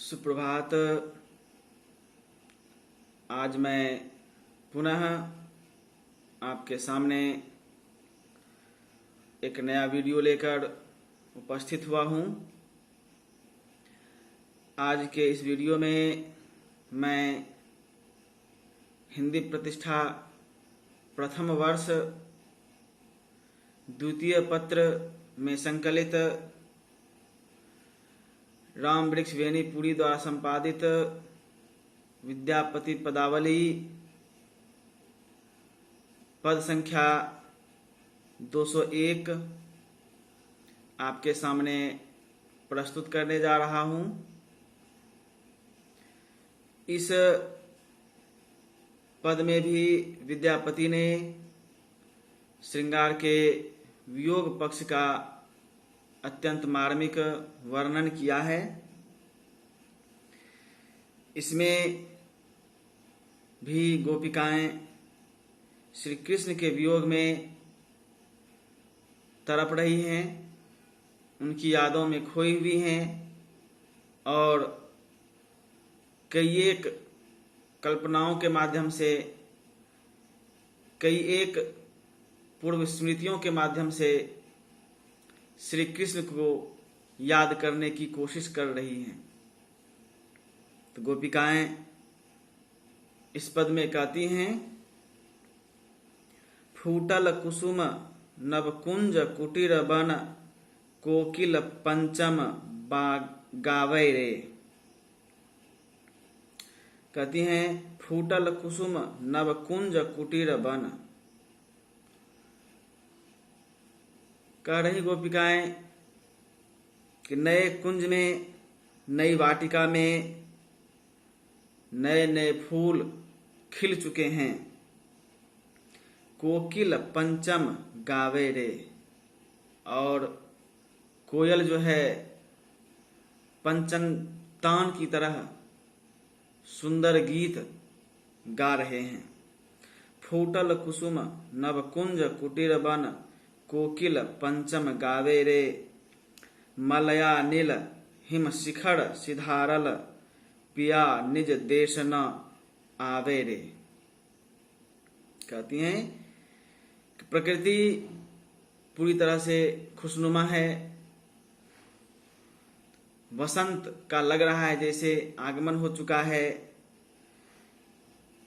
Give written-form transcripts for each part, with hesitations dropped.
सुप्रभात। आज मैं पुनः आपके सामने एक नया वीडियो लेकर उपस्थित हुआ हूँ। आज के इस वीडियो में मैं हिंदी प्रतिष्ठा प्रथम वर्ष द्वितीय पत्र में संकलित राम वृक्ष वेणीपुरी द्वारा संपादित विद्यापति पदावली पद संख्या 201 आपके सामने प्रस्तुत करने जा रहा हूं। इस पद में भी विद्यापति ने श्रृंगार के वियोग पक्ष का अत्यंत मार्मिक वर्णन किया है। इसमें भी गोपिकाएं श्री कृष्ण के वियोग में तड़प रही हैं, उनकी यादों में खोई हुई हैं और कई एक कल्पनाओं के माध्यम से, कई एक पूर्व स्मृतियों के माध्यम से श्री कृष्ण को याद करने की कोशिश कर रही हैं। तो गोपिकाएं इस पद में कहती हैं, फूटल कुसुम नवकुंज कुटीर बन कोकिल पंचम गावै रे। कहती हैं फूटल कुसुम नवकुंज कुटीर बन। कह रही गोपिकाएं कि नए कुंज में, नई वाटिका में नए नए फूल खिल चुके हैं। कोकिल पंचम गावे रे, और कोयल जो है पंचम तान की तरह सुंदर गीत गा रहे हैं। फूटल कुसुम नवकुंज कुटीर बन कोकिल पंचम गावे रे। मलया नील हिम शिखर सिधारल पिया निज देश न आवे रे। कहती हैं कि प्रकृति पूरी तरह से खुशनुमा है। वसंत का लग रहा है जैसे आगमन हो चुका है।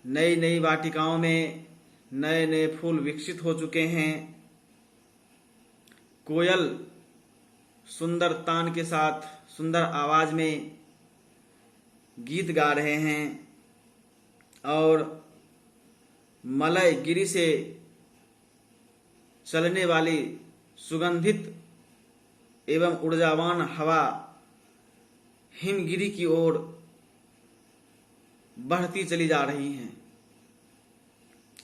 नई नई वाटिकाओं में नए नए फूल विकसित हो चुके हैं। कोयल सुंदर तान के साथ सुंदर आवाज में गीत गा रहे हैं और मलय गिरी से चलने वाली सुगंधित एवं ऊर्जावान हवा हिमगिरी की ओर बढ़ती चली जा रही हैं।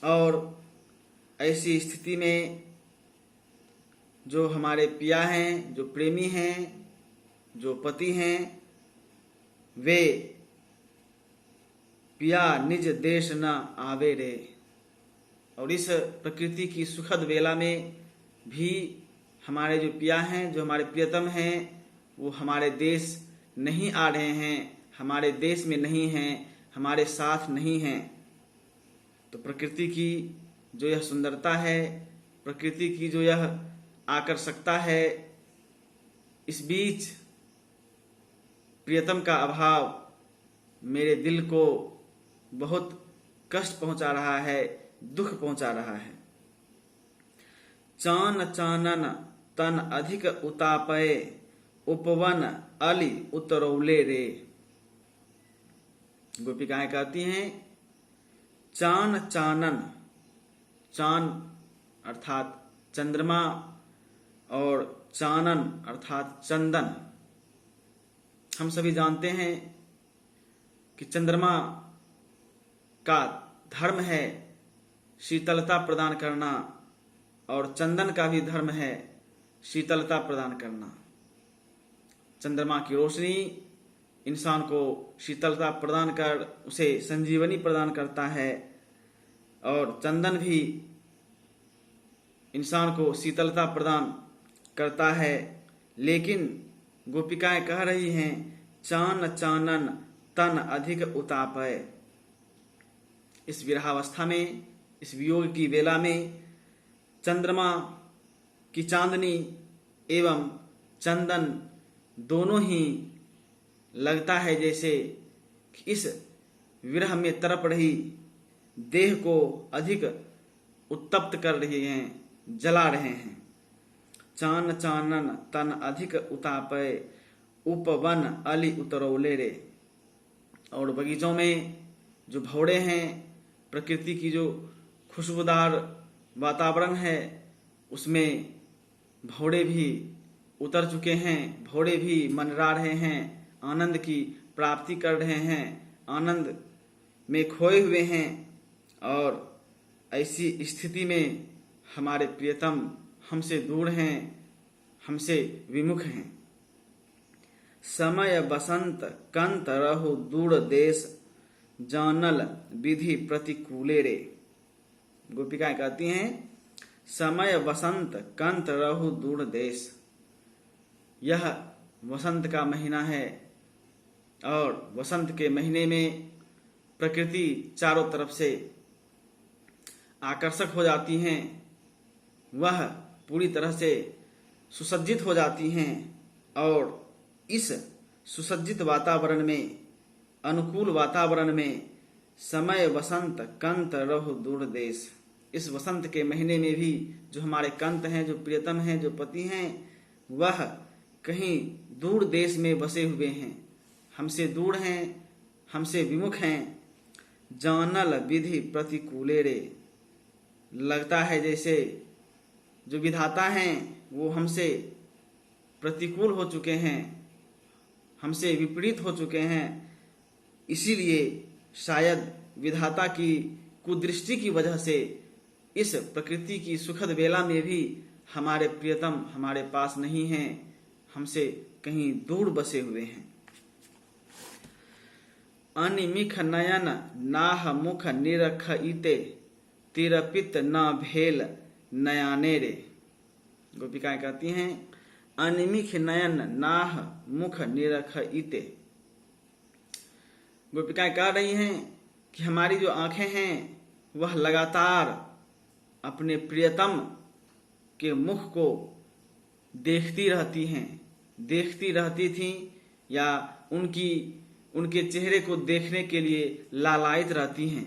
और ऐसी स्थिति में जो हमारे पिया हैं, जो प्रेमी हैं, जो पति हैं, वे पिया निज देश न आवे रे। और इस प्रकृति की सुखद वेला में भी हमारे जो पिया हैं, जो हमारे प्रियतम हैं, वो हमारे देश नहीं आ रहे हैं, हमारे देश में नहीं हैं, हमारे साथ नहीं हैं। तो प्रकृति की जो यह सुंदरता है, प्रकृति की जो यह आकर्षकता है, इस बीच प्रियतम का अभाव मेरे दिल को बहुत कष्ट पहुंचा रहा है, दुख पहुंचा रहा है। चान चानन तन अधिक उतापय उपवन अली उतरौले रे। गोपिकाएं कहती हैं चान चानन, चान अर्थात चंद्रमा और चानन अर्थात चंदन। हम सभी जानते हैं कि चंद्रमा का धर्म है शीतलता प्रदान करना और चंदन का भी धर्म है शीतलता प्रदान करना। चंद्रमा की रोशनी इंसान को शीतलता प्रदान कर उसे संजीवनी प्रदान करता है और चंदन भी इंसान को शीतलता प्रदान करता है। लेकिन गोपिकाएं कह रही हैं चान चानन तन अधिक उतापय। इस विरहावस्था में, इस वियोग की वेला में चंद्रमा की चांदनी एवं चंदन दोनों ही लगता है जैसे कि इस विरह में तड़प रही देह को अधिक उत्तप्त कर रहे हैं, जला रहे हैं। चान चानन तन अधिक उतापय, उपवन अली उतरौले रे। और बगीचों में जो भौरे हैं, प्रकृति की जो खुशबूदार वातावरण है, उसमें भौरे भी उतर चुके हैं, भौरे भी मनरा रहे हैं, आनंद की प्राप्ति कर रहे हैं, आनंद में खोए हुए हैं। और ऐसी स्थिति में हमारे प्रियतम हमसे दूर हैं, हमसे विमुख हैं। समय बसंत कंत रहु दूर देश, जानल विधि प्रतिकूले रे। गोपिकाएं कहती हैं, समय बसंत कंत रहु दूर देश। यह वसंत का महीना है और वसंत के महीने में प्रकृति चारों तरफ से आकर्षक हो जाती हैं, वह पूरी तरह से सुसज्जित हो जाती हैं। और इस सुसज्जित वातावरण में, अनुकूल वातावरण में समय बसंत कंत रहु दूर देश। इस वसंत के महीने में भी जो हमारे कंत हैं, जो प्रियतम हैं, जो पति हैं, वह कहीं दूर देश में बसे हुए हैं, हमसे दूर हैं, हमसे विमुख हैं। जानल विधि प्रतिकूले रे। लगता है जैसे जो विधाता हैं वो हमसे प्रतिकूल हो चुके हैं, हमसे विपरीत हो चुके हैं। इसीलिए शायद विधाता की कुदृष्टि की वजह से इस प्रकृति की सुखद वेला में भी हमारे प्रियतम हमारे पास नहीं हैं, हमसे कहीं दूर बसे हुए हैं। अनिमिख नयन नाह मुख निरख इते, तिरपित न भेल नयाने रे। गोपिकाएं कहती हैं, अनिमिख नयन नाह मुख निरख इते। गोपिकाएं कह रही हैं कि हमारी जो आंखें हैं वह लगातार अपने प्रियतम के मुख को देखती रहती हैं, देखती रहती थीं, या उनके चेहरे को देखने के लिए लालायित रहती हैं।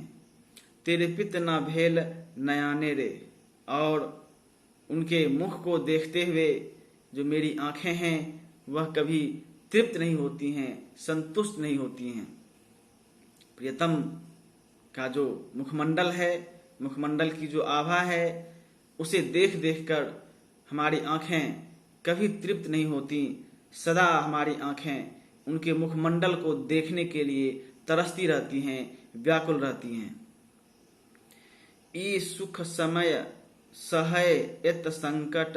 तेरे पित न भेल नयाने रे। और उनके मुख को देखते हुए जो मेरी आंखें हैं वह कभी तृप्त नहीं होती हैं, संतुष्ट नहीं होती हैं। प्रियतम का जो मुखमंडल है, मुखमंडल की जो आभा है, उसे देख देख कर हमारी आंखें कभी तृप्त नहीं होती। सदा हमारी आंखें उनके मुखमंडल को देखने के लिए तरसती रहती हैं, व्याकुल रहती हैं। ई सुख समय सहय इत संकट,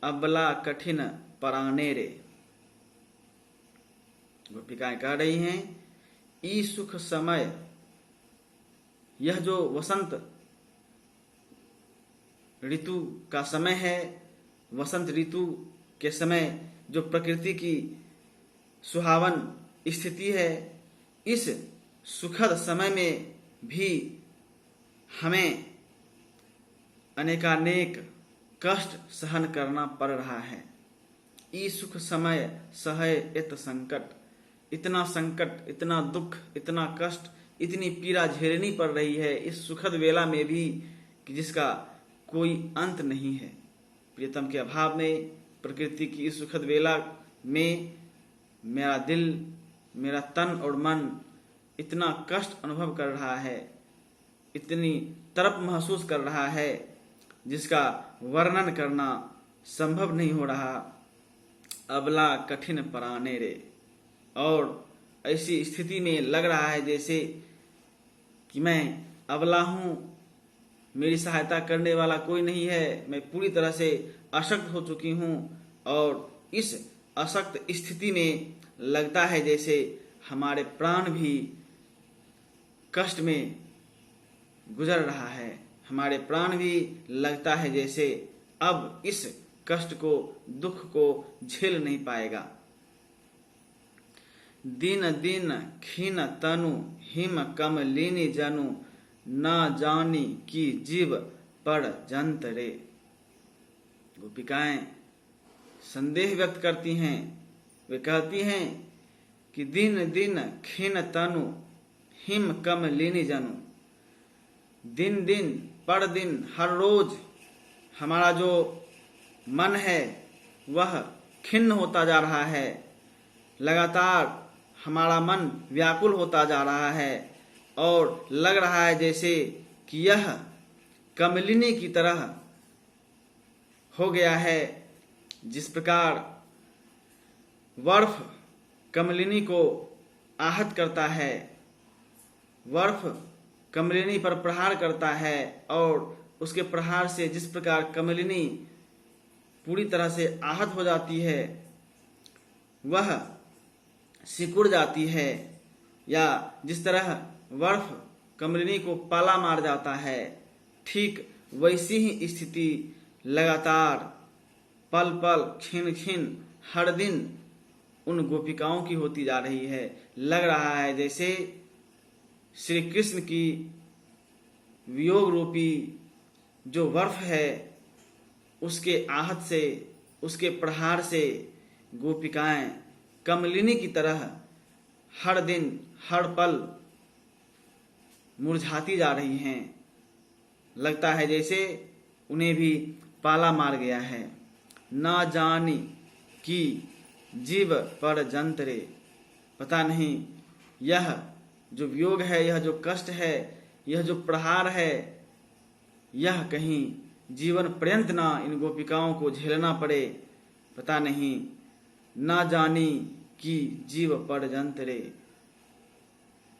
अबला कठिन पराने रे। गोपिकाएं कह रही हैं, ई सुख समय, यह जो वसंत ऋतु का समय है, वसंत ऋतु के समय जो प्रकृति की सुहावन स्थिति है, इस सुखद समय में भी हमें अनेकानेक कष्ट सहन करना पड़ रहा है। ई सुख समय सहय इत संकट, इतना संकट, इतना दुख, इतना कष्ट, इतनी पीड़ा झेलनी पड़ रही है इस सुखद वेला में भी कि जिसका कोई अंत नहीं है। प्रियतम के अभाव में, प्रकृति की इस सुखद वेला में मेरा दिल, मेरा तन और मन इतना कष्ट अनुभव कर रहा है, इतनी तड़प महसूस कर रहा है जिसका वर्णन करना संभव नहीं हो रहा। अबला कठिन पराने रे। और ऐसी स्थिति में लग रहा है जैसे कि मैं अबला हूँ, मेरी सहायता करने वाला कोई नहीं है, मैं पूरी तरह से अशक्त हो चुकी हूँ। और इस अशक्त स्थिति में लगता है जैसे हमारे प्राण भी कष्ट में गुजर रहा है, हमारे प्राण भी लगता है जैसे अब इस कष्ट को, दुख को झेल नहीं पाएगा। दिन दिन खीन तनु हिम कमलिनी जनु न जानी कि जीव पर जंतरे। गोपिकाएं संदेह व्यक्त करती हैं। वे कहती हैं कि दिन दिन खीन तनु हिम कमलिनी जनु, दिन दिन पर दिन हर रोज हमारा जो मन है वह खिन्न होता जा रहा है। लगातार हमारा मन व्याकुल होता जा रहा है और लग रहा है जैसे कि यह कमलिनी की तरह हो गया है। जिस प्रकार बर्फ कमलिनी को आहत करता है, बर्फ कमलिनी पर प्रहार करता है और उसके प्रहार से जिस प्रकार कमलिनी पूरी तरह से आहत हो जाती है, वह सिकुड़ जाती है, या जिस तरह बर्फ कमलिनी को पाला मार जाता है, ठीक वैसी ही स्थिति लगातार पल पल क्षण क्षण हर दिन उन गोपिकाओं की होती जा रही है। लग रहा है जैसे श्री कृष्ण की वियोग रूपी जो बर्फ है उसके आहत से, उसके प्रहार से गोपिकाएं कमलिनी की तरह हर दिन हर पल मुरझाती जा रही हैं। लगता है जैसे उन्हें भी पाला मार गया है। ना जानी कि जीव पर जंतरे, पता नहीं यह जो वियोग है, यह जो कष्ट है, यह जो प्रहार है, यह कहीं जीवन पर्यंत ना इन गोपिकाओं को झेलना पड़े। पता नहीं, ना जानी कि जीव पर जंतरे,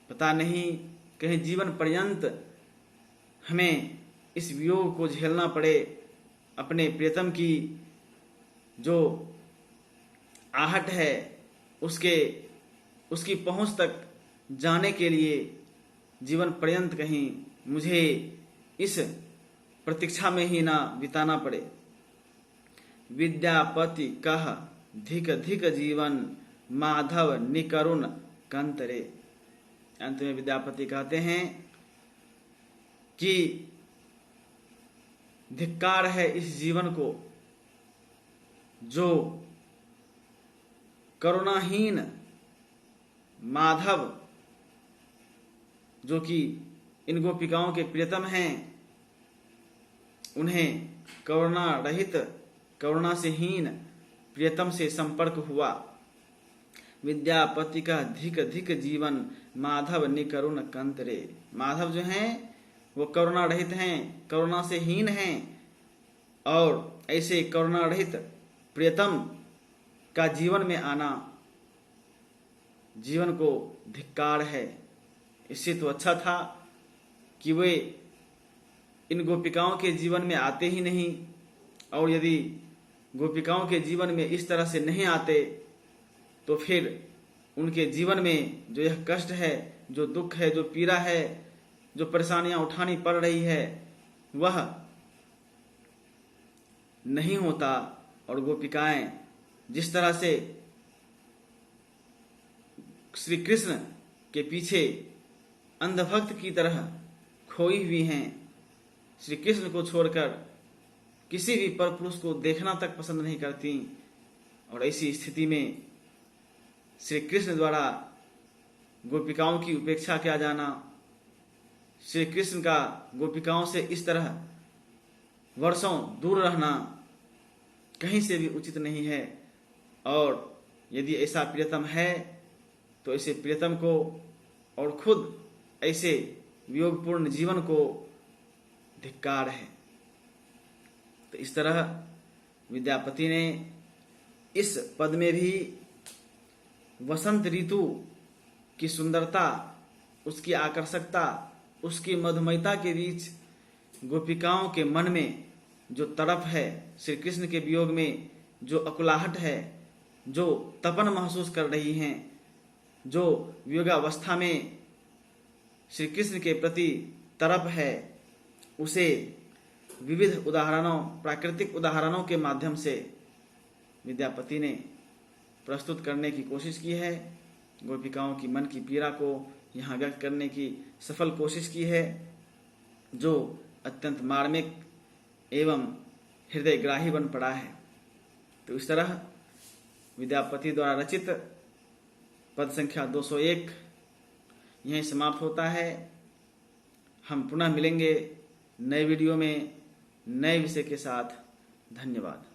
पता नहीं कहीं जीवन पर्यंत हमें इस वियोग को झेलना पड़े। अपने प्रियतम की जो आहट है उसकी पहुंच तक जाने के लिए जीवन पर्यंत कहीं मुझे इस प्रतीक्षा में ही ना बिताना पड़े। विद्यापति कह धिक धिक जीवन माधव निकरुण कंतरे। अंत में विद्यापति कहते हैं कि धिक्कार है इस जीवन को जो करुणाहीन माधव, जो कि इन गोपिकाओं के प्रियतम हैं, उन्हें करुणा रहित, करुणा से हीन प्रियतम से संपर्क हुआ। विद्यापति का धिक धिक जीवन माधव निकरुण कंतरे। माधव जो हैं वो करुणा रहित हैं, करुणा से हीन हैं, और ऐसे करुणा रहित प्रियतम का जीवन में आना जीवन को धिक्कार है। इससे तो अच्छा था कि वे इन गोपिकाओं के जीवन में आते ही नहीं, और यदि गोपिकाओं के जीवन में इस तरह से नहीं आते तो फिर उनके जीवन में जो यह कष्ट है, जो दुख है, जो पीड़ा है, जो परेशानियां उठानी पड़ रही है, वह नहीं होता। और गोपिकाएं जिस तरह से श्री कृष्ण के पीछे अंधभक्त की तरह खोई हुई हैं, श्री कृष्ण को छोड़कर किसी भी पर पुरुष को देखना तक पसंद नहीं करती, और ऐसी स्थिति में श्री कृष्ण द्वारा गोपिकाओं की उपेक्षा किया जाना, श्री कृष्ण का गोपिकाओं से इस तरह वर्षों दूर रहना कहीं से भी उचित नहीं है। और यदि ऐसा प्रियतम है तो ऐसे प्रियतम को और खुद ऐसे वियोगपूर्ण जीवन को धिक्कार है। तो इस तरह विद्यापति ने इस पद में भी वसंत ऋतु की सुंदरता, उसकी आकर्षकता, उसकी मधुमयता के बीच गोपिकाओं के मन में जो तड़प है, श्री कृष्ण के वियोग में जो अकुलाहट है, जो तपन महसूस कर रही हैं, जो वियोगावस्था में श्री कृष्ण के प्रति तड़प है, उसे विविध उदाहरणों, प्राकृतिक उदाहरणों के माध्यम से विद्यापति ने प्रस्तुत करने की कोशिश की है। गोपिकाओं की मन की पीड़ा को यहाँ व्यक्त करने की सफल कोशिश की है, जो अत्यंत मार्मिक एवं हृदयग्राही बन पड़ा है। तो इस तरह विद्यापति द्वारा रचित पद संख्या 201 यहीं समाप्त होता है। हम पुनः मिलेंगे नए वीडियो में नए विषय के साथ। धन्यवाद।